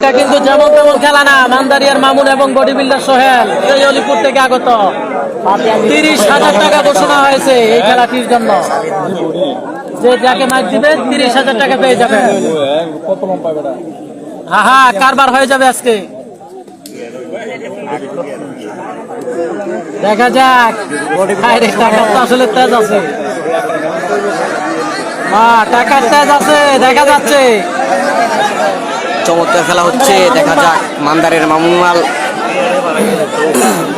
এটা কিন্তু যেমন তেমন খেলা না। মান্দারিয়ার মামুন এবং বডি বিল্ডার সোহেল এই অলিপুর থেকে আগত। 30,000 টাকা ঘোষণা হয়েছে এই খেলাটির জন্য। যে যাকে ম্যাচ দিবে 30,000 টাকা পেয়ে যাবে। হ্যাঁ, কারবার হয়ে যাবে আজকে। দেখা যাক। টাকা তো আসলে তেজ আছে। হ্যাঁ, টাকার তেজ আছে, দেখা যাচ্ছে। চমৎকার খেলা হচ্ছে, দেখা যাক। মান্দারের মামুন মাল,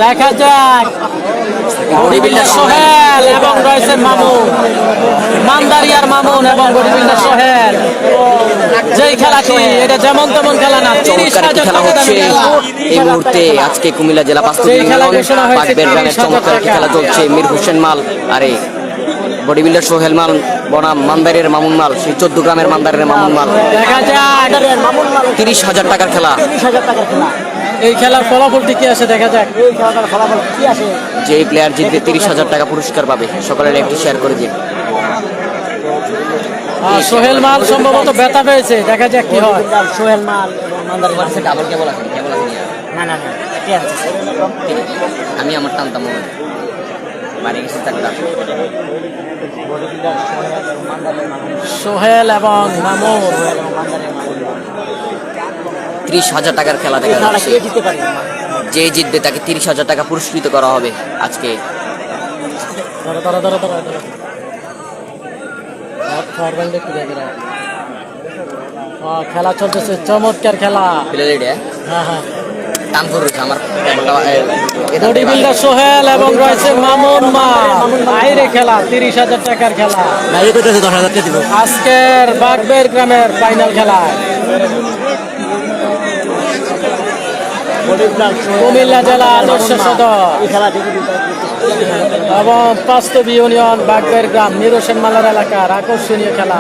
দেখা যাক। বডি বিল্ডার সোহেল এবং রয়েছে মামুন, মান্দারিয়ার মামুন এবং বডি বিল্ডার সোহেল। যেই খেলাটি এটা যেমন তেমন খেলা না। চমৎকার একটি খেলা হচ্ছে এই মুহূর্তে। আজকে কুমিল্লা জেলা বাস্তব গ্রামের চমৎকার একটি খেলা চলছে। মীর হোসেন মাল আরে বডি বিল্ডার সোহেল মাল বনাম মান্দারের মামুন মাল, সেই 14 গ্রামের মান্দারের মামুন মাল। দেখা যাক 30,000 টাকার খেলা। এই খেলার ফলাফলটি কি আসে, দেখা যাক। এই খেলার ফলাফল কি আসে। যে প্লেয়ার জিতবে 30,000 টাকা পুরস্কার পাবে। সকলের একটি শেয়ার করে দিন। সোহেল মাল সম্ভবত ব্যথা পেয়েছে, দেখা যাক কি হয়। সোহেল মাল এবং মান্দারির পাশে ডাবল কেবল আছে, কেবল আছে না না না কি আছে আমি আমার টানতাম বাড়ি গেছি চারটা। সোহেল এবং মামুন 30,000 টাকার খেলা দেখা যাচ্ছে। যে জিতবে তাকে 30,000 টাকা পুরস্কৃত করা হবে আজকে। খেলা চলতেছে, চমৎকার খেলা। হ্যাঁ, বডি বিল্ডার সোহেল এবং রয়েছে মামুন মাল। বাইরে খেলা 30,000 টাকার খেলা। আজকের বাগবের গ্রামের ফাইনাল খেলা। কুমিল্লা জেলা আদর্শ সদর এবং বাস্তব ইউনিয়ন বাগবের গ্রাম মীর হোসেন মালার এলাকার আকর্ষণীয় খেলা।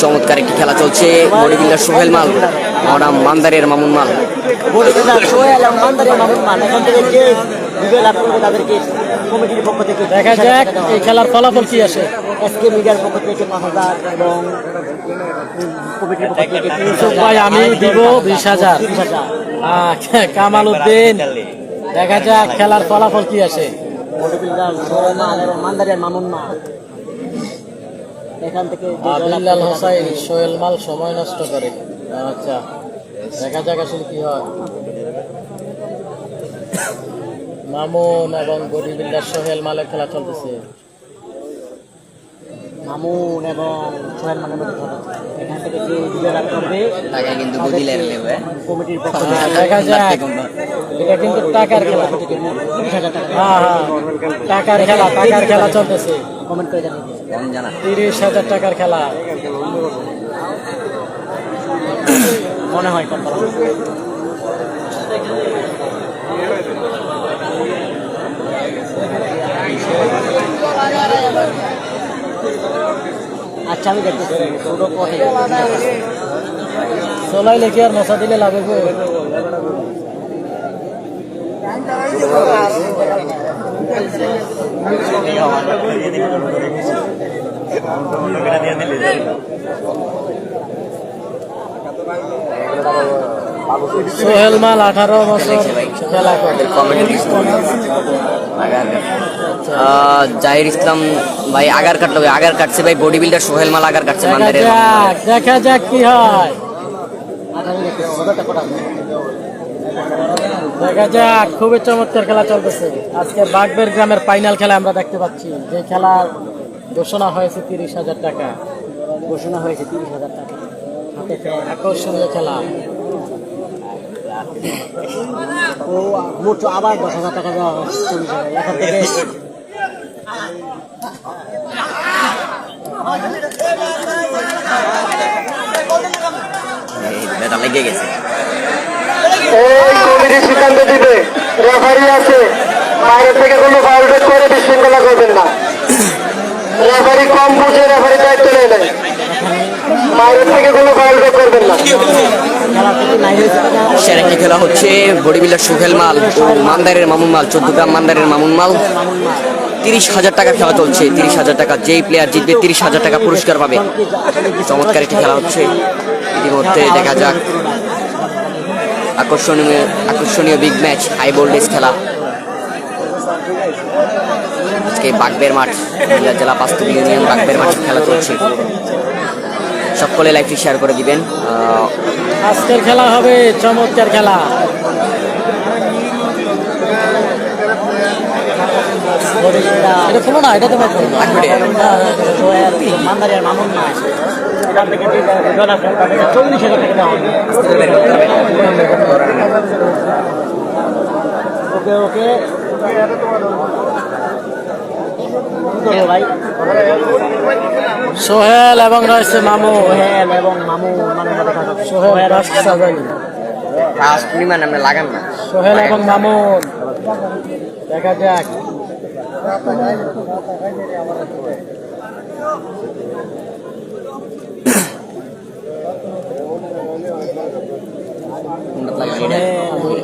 চমৎকার একটি খেলা চলছে। বডি বিল্ডার সোহেল মাল বনাম মান্দারের মামুন মাল। দেখা যাক এই খেলার ফলাফল কি আসে। এসকে মিডিয়ার পক্ষ থেকে 5,000 এবং কমিটির পক্ষ থেকে ভাই আমি দিব 20,000। কামাল উদ্দিন, দেখা যাক খেলার ফলাফল কি আসে। বডি বিল্ডার সোহেল মাল এবং মান্দারিয়ার মামুন মাল এখান থেকে আবিল্লাল হোসাইন সোহেল মাল সময় নষ্ট করে। আচ্ছা, দেখা যাক আসলে কি হয়। মামুন এবং বডি বিল্ডার সোহেল মালের খেলা চলতেছে। মামুন এবং সোহেল মালের মধ্যে খেলা এখান থেকে যে বিজয় লাভ করবে তাকে কিন্তু বুঝিলেন নেবে কমিটির পক্ষ থেকে দেখা যাক। এটা কিন্তু টাকার খেলা। 30,000 টাকা। হ্যাঁ, টাকার খেলা, টাকার খেলা চলতেছে। কমেন্ট করে জানিয়ে 30,000 টাকার খেলা মনে হয় কত আচ্ছা আমি দেখতেছি ছোটো পথে সোলাই লেখি আর মশা দিলে লাভ হবে। সোহেল মাল 18 বছর খেলা করে। জাহির ইসলাম ভাই আগার কাটলো, আগার কাটছে ভাই। বডি বিল্ডার সোহেল মাল আগার কাটছে। দেখা যাক কি হয়। দেখা যাক, খুবই চমৎকার খেলা চলতেছে। আজকে বাগবের গ্রামের ফাইনাল খেলা আমরা দেখতে পাচ্ছি। যে খেলার ঘোষণা হয়েছে 30,000 টাকা। ঘোষণা হয়েছে 30,000 টাকা। আকর্ষণীয় খেলা। ও মোট আবার 10,000 টাকা দেওয়া হয়েছে। 40,000 এখান থেকে বেটা লেগে গেছে। এই কমিটি সিদ্ধান্ত দিবে, রেফারি আছে, বাইরে থেকে কোনো ফাউল করে বিশৃঙ্খলা করবেন না। রেফারি কম বুঝে রেফারি দায়িত্ব নেয় নাই, বাইরে থেকে কোনো ফাউল করবেন না। সের একটি খেলা হচ্ছে বডি বিল্ডার সোহেল মাল ও মান্দারের মামুন মাল, 14 গ্রাম মান্দারের মামুন মাল। 30,000 টাকা খেলা চলছে, 30,000 টাকা। যেই প্লেয়ার জিতবে 30,000 টাকা পুরস্কার পাবে। চমৎকার একটি খেলা হচ্ছে ইতিমধ্যে, দেখা যাক। আকর্ষণীয় বিগ ম্যাচ, হাই ভোল্টেজ খেলা। আজকে বাগবের মাঠ, কুমিল্লা জেলা বাস্তব ইউনিয়ন বাগবের মাঠে খেলা চলছে। সকলে লাইভটি শেয়ার করে দিবেন। আজকের খেলা হবে চমৎকার খেলা। এটা শোনো না, এটা তোমার মান্দারিয়ার মামুন না এখান থেকে 40,000 টাকা দেওয়া হবে। ওকে ভাই, সোহেল এবং রয়েছে মামু। সোহেল এবং মামু সোহেল রাজশাহী, আমরা লাগান না। সোহেল এবং মামুন, দেখা যাক।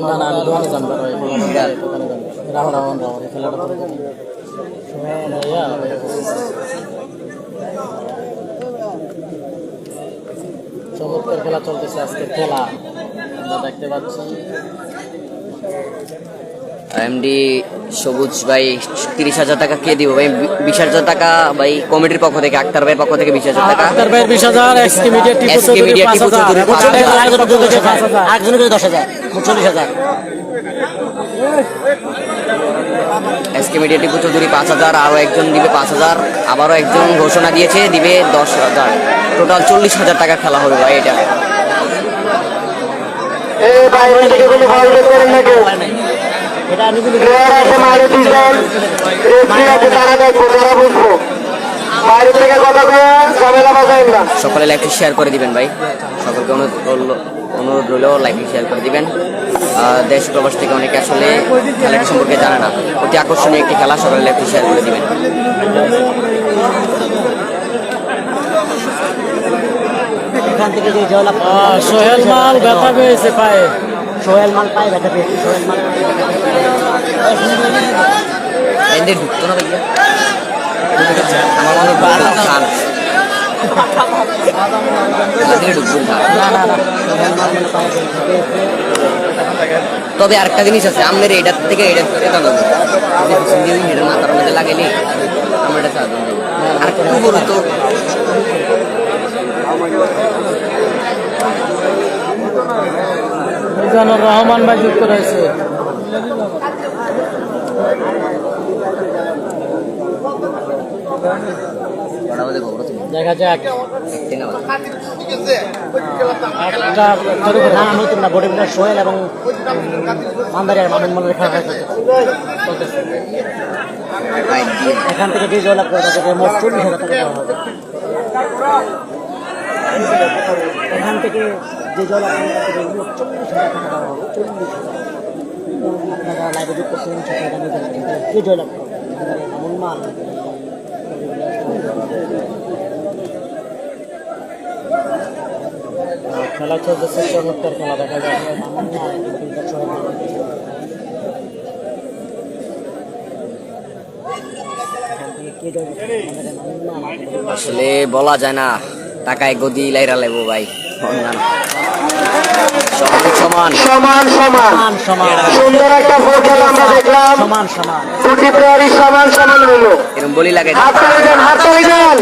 না না, আমি দোকানে জানবো। রাহুল রাহুল রাহুল খেলাটা চমৎকার খেলা চলতেছে আজকের খেলা, আমরা দেখতে পাচ্ছি। এমডি সবুজ ভাই 30,000 টাকা কে দিব ভাই? 20,000 টাকা ভাই কমিটির পক্ষ থেকে, আক্তার ভাইয়ের পক্ষ থেকে 20,000 টাকা। আক্তার ভাইয়ের 20,000, SK media Tipu SK Chowdhury media Tipu 5,000, Chowdhury 5,000, একজনের 10,000, 40,000। এসকে মিডিয়া টিপু চৌধুরী 5,000, আরো একজন দিবে 5,000, আবারও একজন ঘোষণা দিয়েছে দিবে 10,000। টোটাল 40,000 টাকা খেলা হবে ভাই এটা। এই বাইরে থেকে কোনো ফাউল করেন না কেউ। এটা আমি প্লেয়ার আছে মারে দিবেন, রেফারি আছে তারা দেখবো, তারা বুঝবো। বাইরে থেকে কথা কয়ে ঝামেলা বাজাইন না। সকলে লাইভটি শেয়ার করে দিবেন ভাই, সকলকে অনুরোধ রইল লাইভটি শেয়ার করে দিবেন। দেশ প্রবাস থেকে অনেকে আসলে খেলাটি সম্পর্কে জানে না। অতি আকর্ষণীয় একটি খেলা, সকলে লাইভটি শেয়ার করে দিবেন। এখান থেকে যে জয়লাভ সোহেল মাল ব্যথা পেয়েছে পায়ে। সোহেল মাল পায় ব্যথা পেয়েছে। সোহেল মাল এদের ঢুকতো না ভাইয়া, আমার মনে হয় খান ঢুকবো না না না, সোহেল মাল মানে পায় ব্যথা পেয়েছে। তবে আরেকটা জিনিস আছে, আমাদের এটার থেকে এটা মাথার মধ্যে লাগাইলে আমরা এটা আর একটু বড় তো। মিজানুর রহমান ভাই যুক্ত রয়েছে। দেখা যাক না নতুন না, বডি বিল্ডার সোহেল এবং মান্দারিয়ার মামুন মালের খেলা হয়েছে। এখান থেকে যে জয়লাভ করে তাদেরকে মোট 40,000 টাকা দেওয়া হবে। এখান থেকে যে জয়লাভ করে তাদেরকে মোট 40,000 টাকা দেওয়া হবে। 40,000 আপনারা লাইভে যুক্ত করছেন, সেটা যে জয়লাভ করে মামুন মাল খেলা চলতেছে, চমৎকার খেলা দেখা যায়। আসলে বলা যায় না, টাকায় গদি লাইরা লেবো ভাই। সমান সমান সমান সমান সুন্দর একটা ফুটবল আমরা দেখলাম। সমান সমান দুটি প্লেয়ারই সমান সমান হলো। এরকম বলি লাগে। হাত তালি দেন, হাত তালি দেন।